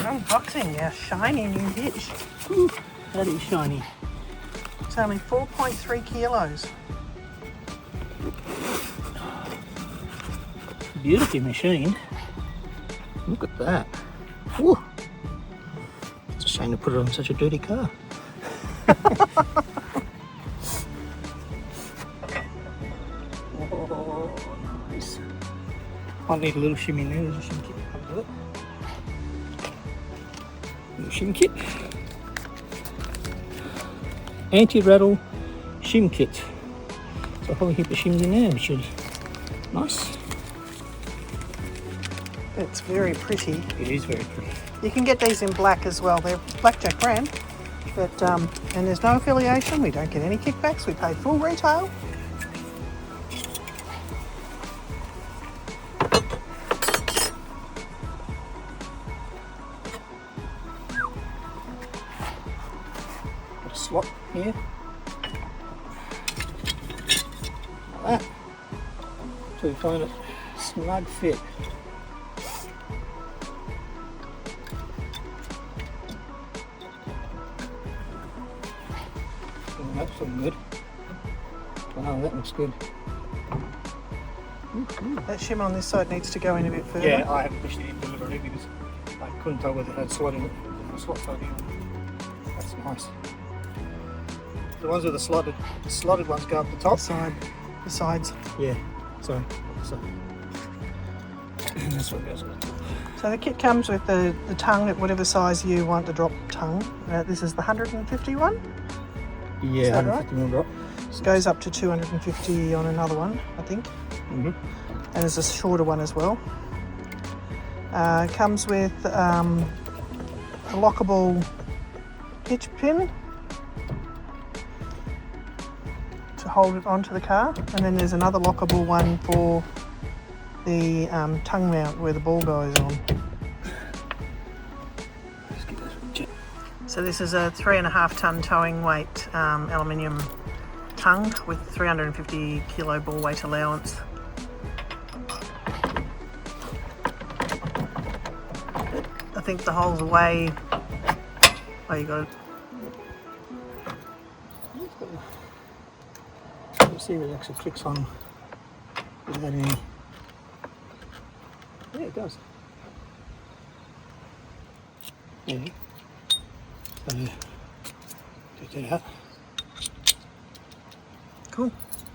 Unboxing our shiny new hitch. Ooh, that is shiny. It's only 4.3 kilos. Beautifully machined. Look at that. Woo. It's a shame to put it on such a dirty car. Oh, nice. Might need a little shimmy there. There's a shim kit that comes with it. Little shim kit. Anti-rattle shim kit. So I'll probably keep the shims in there, which is nice. It's very pretty. It is very pretty. You can get these in black as well. They're Blackjack brand, but and there's no affiliation. We don't get any kickbacks. We pay full retail. Got a slot here. Like that. So we find it snug fit. That's looking good. Wow, that looks good. That shim on this side needs to go in a bit further. Yeah, I haven't pushed it in deliberately because I couldn't tell whether it had slot in it. The slot side in. That's nice. The ones with the slotted ones go up the top. The sides. Yeah, sorry. And this one goes up the top. So the kit comes with the tongue at whatever size you want the drop tongue. This is the 151. Yeah, 150mm drop. It goes up to 250 on another one, I think. Mm-hmm. And there's a shorter one as well. It comes with a lockable hitch pin to hold it onto the car, and then there's another lockable one for the tongue mount where the ball goes on. So this is a 3.5 tonne towing weight aluminium tongue with 350 kilo ball weight allowance. I think the holes away. Oh, you got it. Let's see if it actually clicks on without any. Yeah, it does. Yeah. So, do that. Cool.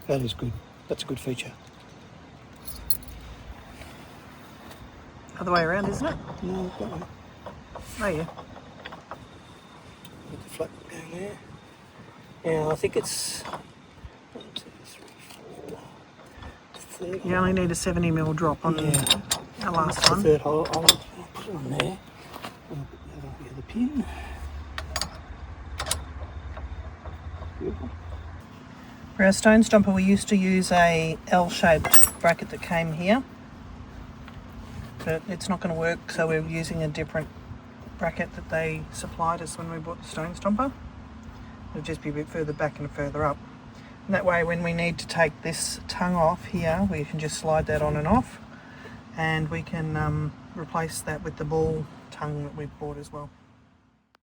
That is good. That's a good feature. Other way around, isn't it? No, that one. Oh yeah. Put the flap down there. Yeah, I think it's 1, 2, 3, 4. You only need a 70mm drop on the last That's one. the third hole. I'll put it on there. I'll put that on the other pin. Beautiful. For our Stone Stomper, we used to use a L-shaped bracket that came here, but it's not going to work, so we're using a different bracket that they supplied us when we bought the Stone Stomper. It'll just be a bit further back and further up. And that way, when we need to take this tongue off here, we can just slide that on and off, and we can replace that with the ball tongue that we've bought as well.